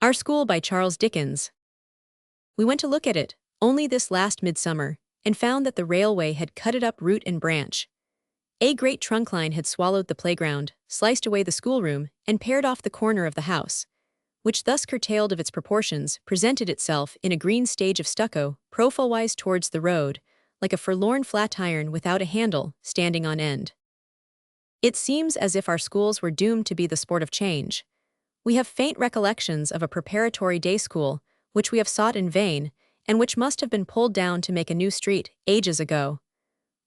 Our School by Charles Dickens. We went to look at it, only this last midsummer, and found that the railway had cut it up root and branch. A great trunk line had swallowed the playground, sliced away the schoolroom, and pared off the corner of the house, which thus curtailed of its proportions, presented itself in a green stage of stucco, profile-wise towards the road, like a forlorn flatiron without a handle, standing on end. It seems as if our schools were doomed to be the sport of change. We have faint recollections of a preparatory day school, which we have sought in vain, and which must have been pulled down to make a new street, ages ago.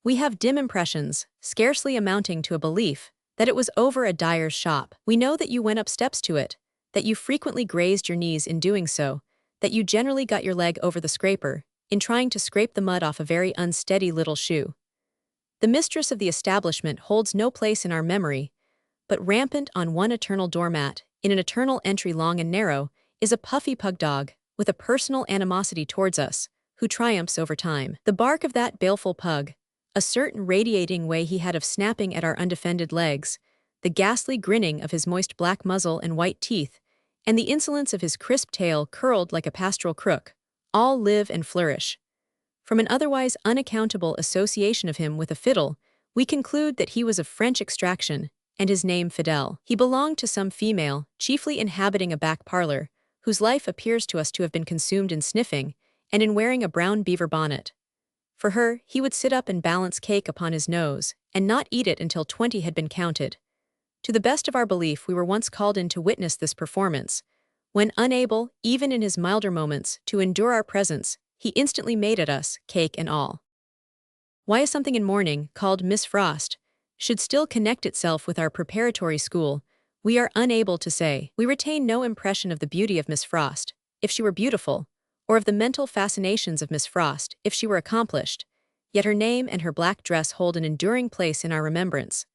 We have dim impressions, scarcely amounting to a belief, that it was over a dyer's shop. We know that you went up steps to it, that you frequently grazed your knees in doing so, that you generally got your leg over the scraper, in trying to scrape the mud off a very unsteady little shoe. The mistress of the establishment holds no place in our memory, but rampant on one eternal doormat, in an eternal entry long and narrow, is a puffy pug dog, with a personal animosity towards us, who triumphs over time. The bark of that baleful pug, a certain radiating way he had of snapping at our undefended legs, the ghastly grinning of his moist black muzzle and white teeth, and the insolence of his crisp tail curled like a pastoral crook, all live and flourish. From an otherwise unaccountable association of him with a fiddle, we conclude that he was of French extraction, and his name Fidèle. He belonged to some female, chiefly inhabiting a back parlor, whose life appears to us to have been consumed in sniffing, and in wearing a brown beaver bonnet. For her, he would sit up and balance cake upon his nose, and not eat it until 20 had been counted. To the best of our belief, we were once called in to witness this performance, when unable, even in his milder moments, to endure our presence, he instantly made at us, cake and all. Why a something in mourning, called Miss Frost, should still connect itself with our preparatory school, we are unable to say. We retain no impression of the beauty of Miss Frost, if she were beautiful, or of the mental fascinations of Miss Frost, if she were accomplished, yet her name and her black dress hold an enduring place in our remembrance.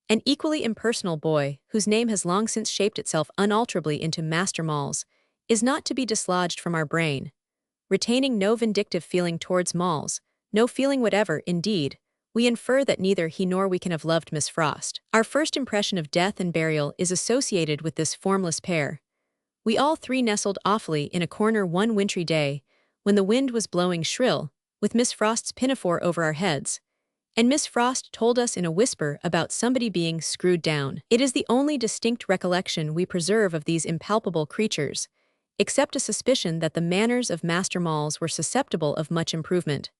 An equally impersonal boy, whose name has long since shaped itself unalterably into Master Malls, is not to be dislodged from our brain. Retaining no vindictive feeling towards Malls, no feeling whatever, indeed, we infer that neither he nor we can have loved Miss Frost. Our first impression of death and burial is associated with this formless pair. We all three nestled awfully in a corner one wintry day, when the wind was blowing shrill, with Miss Frost's pinafore over our heads, and Miss Frost told us in a whisper about somebody being screwed down. It is the only distinct recollection we preserve of these impalpable creatures, except a suspicion that the manners of Master Malls were susceptible of much improvement.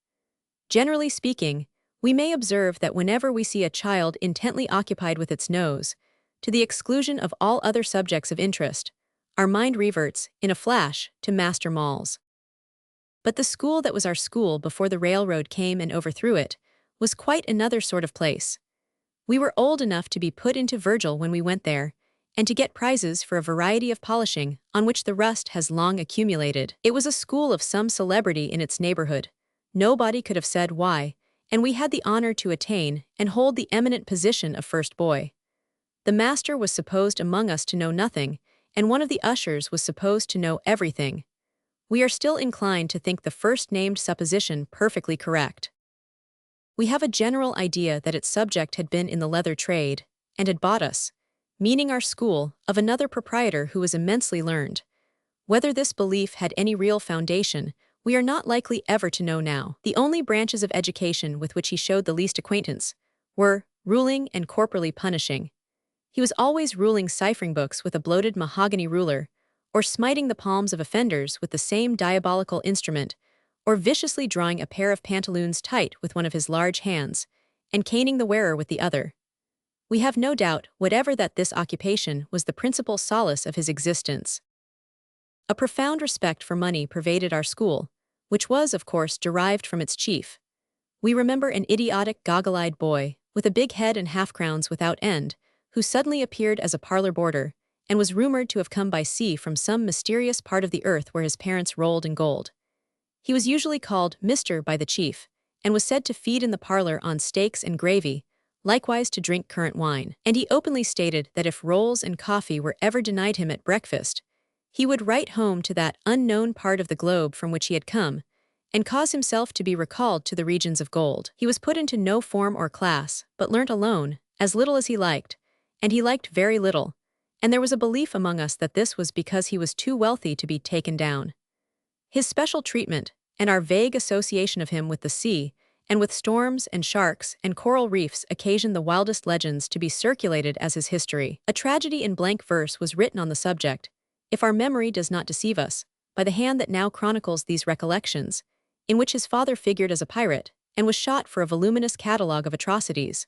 Generally speaking, we may observe that whenever we see a child intently occupied with its nose, to the exclusion of all other subjects of interest, our mind reverts, in a flash, to Master Malls. But the school that was our school before the railroad came and overthrew it was quite another sort of place. We were old enough to be put into Virgil when we went there, and to get prizes for a variety of polishing on which the rust has long accumulated. It was a school of some celebrity in its neighborhood. Nobody could have said why, and we had the honor to attain and hold the eminent position of first boy. The master was supposed among us to know nothing, and one of the ushers was supposed to know everything. We are still inclined to think the first-named supposition perfectly correct. We have a general idea that its subject had been in the leather trade, and had bought us, meaning our school, of another proprietor who was immensely learned. Whether this belief had any real foundation, we are not likely ever to know now. The only branches of education with which he showed the least acquaintance were ruling and corporally punishing. He was always ruling ciphering books with a bloated mahogany ruler, or smiting the palms of offenders with the same diabolical instrument, or viciously drawing a pair of pantaloons tight with one of his large hands, and caning the wearer with the other. We have no doubt whatever that this occupation was the principal solace of his existence. A profound respect for money pervaded our school, which was, of course, derived from its chief. We remember an idiotic, goggle-eyed boy, with a big head and half-crowns without end, who suddenly appeared as a parlor boarder, and was rumored to have come by sea from some mysterious part of the earth where his parents rolled in gold. He was usually called Mr. by the chief, and was said to feed in the parlor on steaks and gravy, likewise to drink currant wine. And he openly stated that if rolls and coffee were ever denied him at breakfast, he would write home to that unknown part of the globe from which he had come, and cause himself to be recalled to the regions of gold. He was put into no form or class, but learnt alone, as little as he liked, and he liked very little, and there was a belief among us that this was because he was too wealthy to be taken down. His special treatment, and our vague association of him with the sea, and with storms and sharks and coral reefs occasioned the wildest legends to be circulated as his history. A tragedy in blank verse was written on the subject, if our memory does not deceive us, by the hand that now chronicles these recollections, in which his father figured as a pirate, and was shot for a voluminous catalogue of atrocities,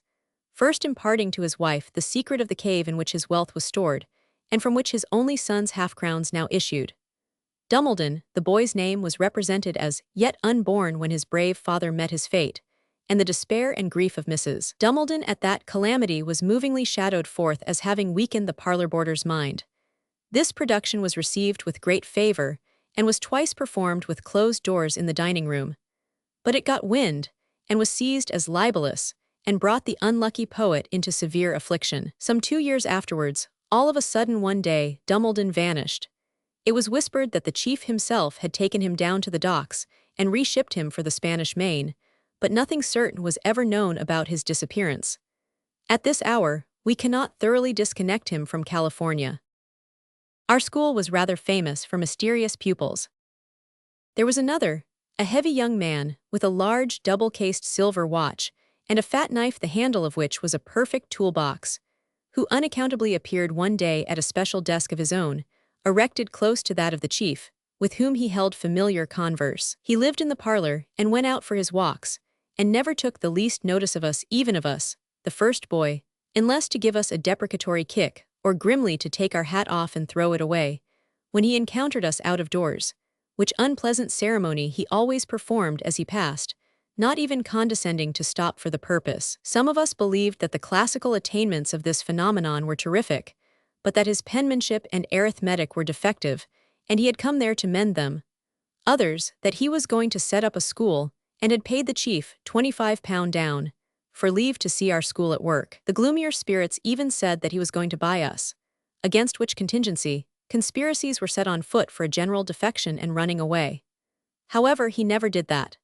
first imparting to his wife the secret of the cave in which his wealth was stored, and from which his only son's half-crowns now issued. Dumbledon, the boy's name, was represented as yet unborn when his brave father met his fate, and the despair and grief of Mrs. Dumbledon at that calamity was movingly shadowed forth as having weakened the parlor boarder's mind. This production was received with great favor, and was twice performed with closed doors in the dining room. But it got wind, and was seized as libelous, and brought the unlucky poet into severe affliction. Some 2 years afterwards, all of a sudden one day, Dumbledon vanished. It was whispered that the chief himself had taken him down to the docks and reshipped him for the Spanish Main, but nothing certain was ever known about his disappearance. At this hour, we cannot thoroughly disconnect him from California. Our school was rather famous for mysterious pupils. There was another, a heavy young man, with a large double-cased silver watch, and a fat knife the handle of which was a perfect toolbox, who unaccountably appeared one day at a special desk of his own, erected close to that of the chief, with whom he held familiar converse. He lived in the parlor, and went out for his walks, and never took the least notice of us, even of us, the first boy, unless to give us a deprecatory kick, or grimly to take our hat off and throw it away, when he encountered us out of doors, which unpleasant ceremony he always performed as he passed, not even condescending to stop for the purpose. Some of us believed that the classical attainments of this phenomenon were terrific, but that his penmanship and arithmetic were defective, and he had come there to mend them. Others, that he was going to set up a school, and had paid the chief £25 down, for leave to see our school at work. The gloomier spirits even said that he was going to buy us, against which contingency, conspiracies were set on foot for a general defection and running away. However, he never did that.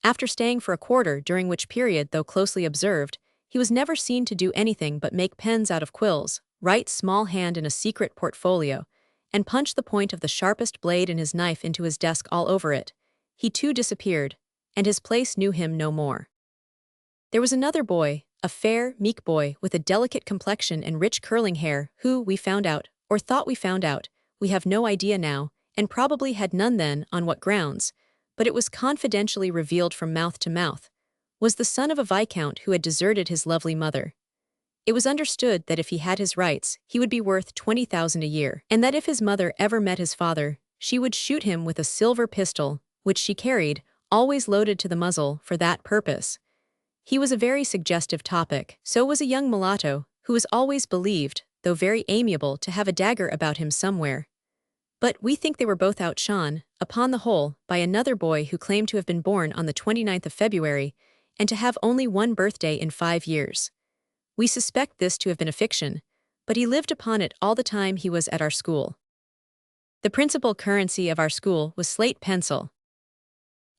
After staying for a quarter, during which period, though closely observed, he was never seen to do anything but make pens out of quills, write small hand in a secret portfolio, and punch the point of the sharpest blade in his knife into his desk all over it, he too disappeared, and his place knew him no more. There was another boy, a fair, meek boy with a delicate complexion and rich curling hair, who, we found out, or thought we found out, we have no idea now, and probably had none then, on what grounds, but it was confidentially revealed from mouth to mouth, was the son of a viscount who had deserted his lovely mother. It was understood that if he had his rights, he would be worth 20,000 a year, and that if his mother ever met his father, she would shoot him with a silver pistol, which she carried, always loaded to the muzzle, for that purpose. He was a very suggestive topic. So was a young mulatto, who was always believed, though very amiable, to have a dagger about him somewhere. But we think they were both outshone, upon the whole, by another boy who claimed to have been born on the 29th of February, and to have only one birthday in 5 years. We suspect this to have been a fiction, but he lived upon it all the time he was at our school. The principal currency of our school was slate pencil.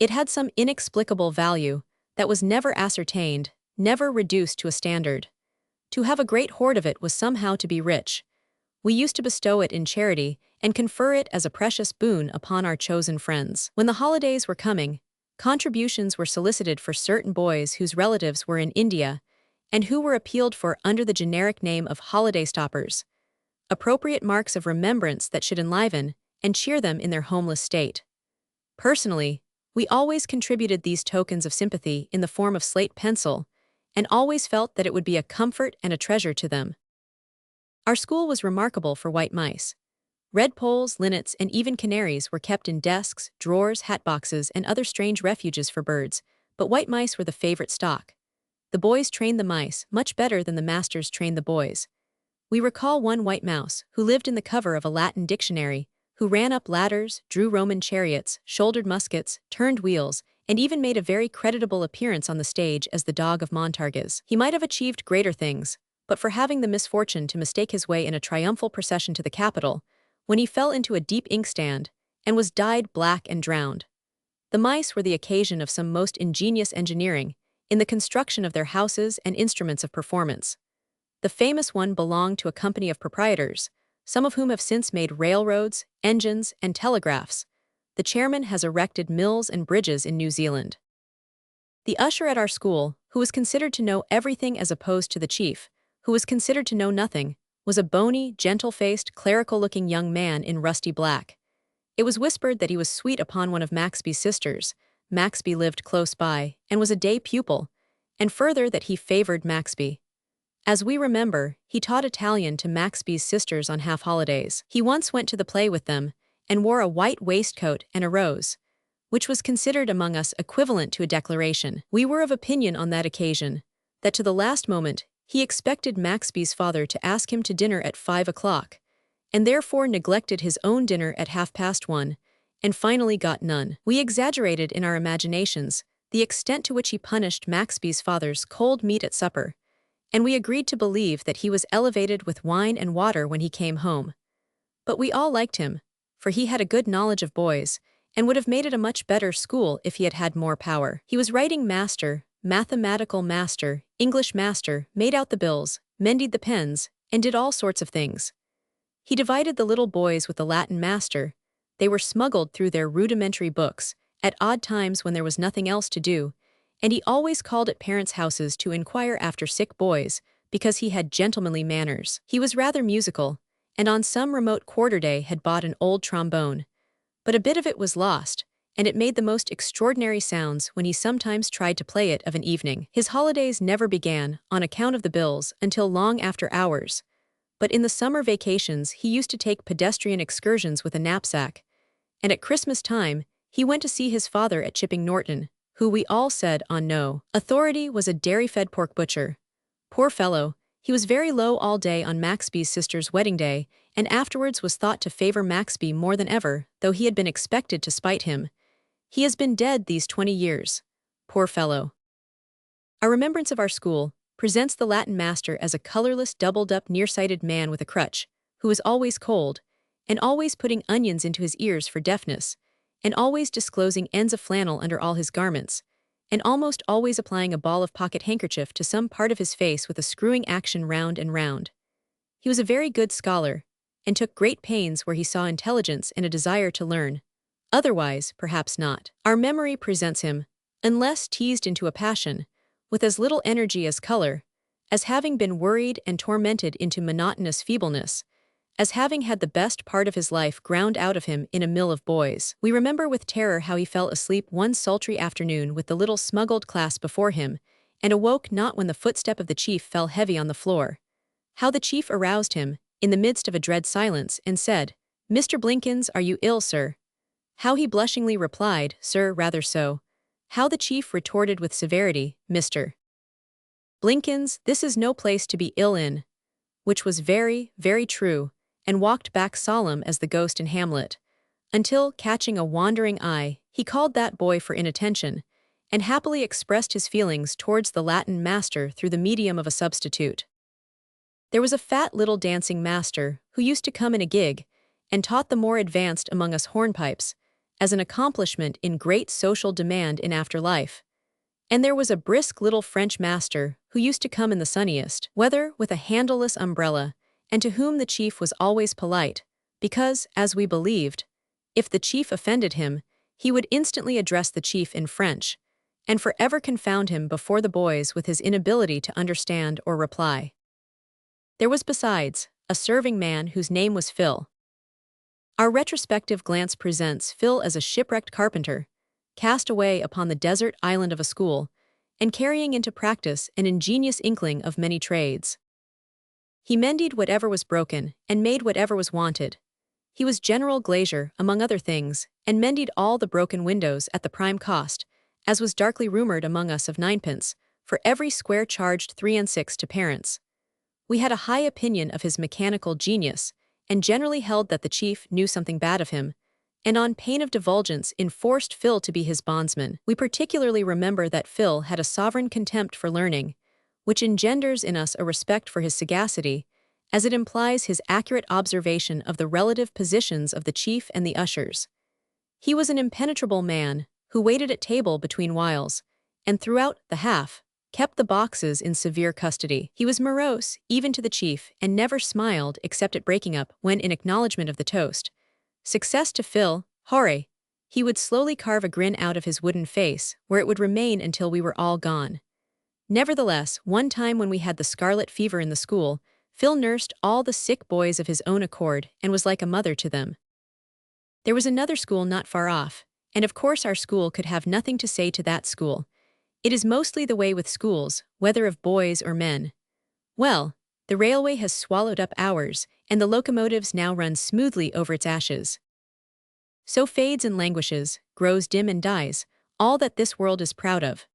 It had some inexplicable value that was never ascertained, never reduced to a standard. To have a great hoard of it was somehow to be rich. We used to bestow it in charity and confer it as a precious boon upon our chosen friends. When the holidays were coming, contributions were solicited for certain boys whose relatives were in India, and who were appealed for under the generic name of holiday stoppers, appropriate marks of remembrance that should enliven and cheer them in their homeless state. Personally, we always contributed these tokens of sympathy in the form of slate pencil, and always felt that it would be a comfort and a treasure to them. Our school was remarkable for white mice. Redpolls, linnets, and even canaries were kept in desks, drawers, hatboxes, and other strange refuges for birds, but white mice were the favorite stock. The boys trained the mice much better than the masters trained the boys. We recall one white mouse, who lived in the cover of a Latin dictionary, who ran up ladders, drew Roman chariots, shouldered muskets, turned wheels, and even made a very creditable appearance on the stage as the dog of Montargis. He might have achieved greater things, but for having the misfortune to mistake his way in a triumphal procession to the Capitol, when he fell into a deep inkstand, and was dyed black and drowned. The mice were the occasion of some most ingenious engineering, in the construction of their houses and instruments of performance. The famous one belonged to a company of proprietors, some of whom have since made railroads, engines, and telegraphs. The chairman has erected mills and bridges in New Zealand. The usher at our school, who was considered to know everything as opposed to the chief, who was considered to know nothing, was a bony, gentle-faced, clerical-looking young man in rusty black. It was whispered that he was sweet upon one of Maxby's sisters. Maxby lived close by, and was a day pupil, and further that he favored Maxby. As we remember, he taught Italian to Maxby's sisters on half-holidays. He once went to the play with them, and wore a white waistcoat and a rose, which was considered among us equivalent to a declaration. We were of opinion on that occasion, that to the last moment, he expected Maxby's father to ask him to dinner at 5 o'clock, and therefore neglected his own dinner at 1:30, and finally got none. We exaggerated in our imaginations the extent to which he punished Maxby's father's cold meat at supper, and we agreed to believe that he was elevated with wine and water when he came home. But we all liked him, for he had a good knowledge of boys, and would have made it a much better school if he had had more power. He was writing master, mathematical master, English master, made out the bills, mended the pens, and did all sorts of things. He divided the little boys with the Latin master. They were smuggled through their rudimentary books, at odd times when there was nothing else to do, and he always called at parents' houses to inquire after sick boys, because he had gentlemanly manners. He was rather musical, and on some remote quarter-day had bought an old trombone. But a bit of it was lost, and it made the most extraordinary sounds when he sometimes tried to play it of an evening. His holidays never began, on account of the bills, until long after hours, but in the summer vacations he used to take pedestrian excursions with a knapsack, and at Christmas time he went to see his father at Chipping Norton, who we all said on no authority was a dairy-fed pork butcher. Poor fellow, he was very low all day on Maxby's sister's wedding day, and afterwards was thought to favor Maxby more than ever, though he had been expected to spite him. He has been dead these 20 years. Poor fellow. Our remembrance of our school presents the Latin master as a colorless, doubled-up, nearsighted man with a crutch, who was always cold, and always putting onions into his ears for deafness, and always disclosing ends of flannel under all his garments, and almost always applying a ball of pocket-handkerchief to some part of his face with a screwing action round and round. He was a very good scholar, and took great pains where he saw intelligence and a desire to learn. Otherwise, perhaps not. Our memory presents him, unless teased into a passion, with as little energy as color, as having been worried and tormented into monotonous feebleness, as having had the best part of his life ground out of him in a mill of boys. We remember with terror how he fell asleep one sultry afternoon with the little smuggled class before him, and awoke not when the footstep of the chief fell heavy on the floor. How the chief aroused him, in the midst of a dread silence, and said, "Mr. Blinkins, are you ill, sir?" How he blushingly replied, "Sir, rather so." How the chief retorted with severity, "Mr. Blinkins, this is no place to be ill in," which was very, very true, and walked back solemn as the ghost in Hamlet, until, catching a wandering eye, he called that boy for inattention, and happily expressed his feelings towards the Latin master through the medium of a substitute. There was a fat little dancing master who used to come in a gig, and taught the more advanced among us hornpipes, as an accomplishment in great social demand in after life. And there was a brisk little French master who used to come in the sunniest weather with a handleless umbrella, and to whom the chief was always polite, because, as we believed, if the chief offended him, he would instantly address the chief in French, and forever confound him before the boys with his inability to understand or reply. There was besides a serving man whose name was Phil. Our retrospective glance presents Phil as a shipwrecked carpenter, cast away upon the desert island of a school, and carrying into practice an ingenious inkling of many trades. He mended whatever was broken, and made whatever was wanted. He was general glazier, among other things, and mended all the broken windows at the prime cost, as was darkly rumored among us of 9d, for every square charged 3 and 6 to parents. We had a high opinion of his mechanical genius, and generally held that the chief knew something bad of him, and on pain of divulgence enforced Phil to be his bondsman. We particularly remember that Phil had a sovereign contempt for learning, which engenders in us a respect for his sagacity, as it implies his accurate observation of the relative positions of the chief and the ushers. He was an impenetrable man, who waited at table between whiles, and throughout the half, kept the boxes in severe custody. He was morose, even to the chief, and never smiled except at breaking up when in acknowledgement of the toast. Success to Phil, hooray! He would slowly carve a grin out of his wooden face, where it would remain until we were all gone. Nevertheless, one time when we had the scarlet fever in the school, Phil nursed all the sick boys of his own accord and was like a mother to them. There was another school not far off, and of course our school could have nothing to say to that school. It is mostly the way with schools, whether of boys or men. Well, the railway has swallowed up ours, and the locomotives now run smoothly over its ashes. So fades and languishes, grows dim and dies, all that this world is proud of.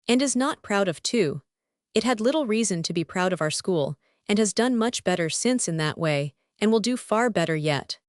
And is not proud of too. It had little reason to be proud of our school, and has done much better since in that way, and will do far better yet.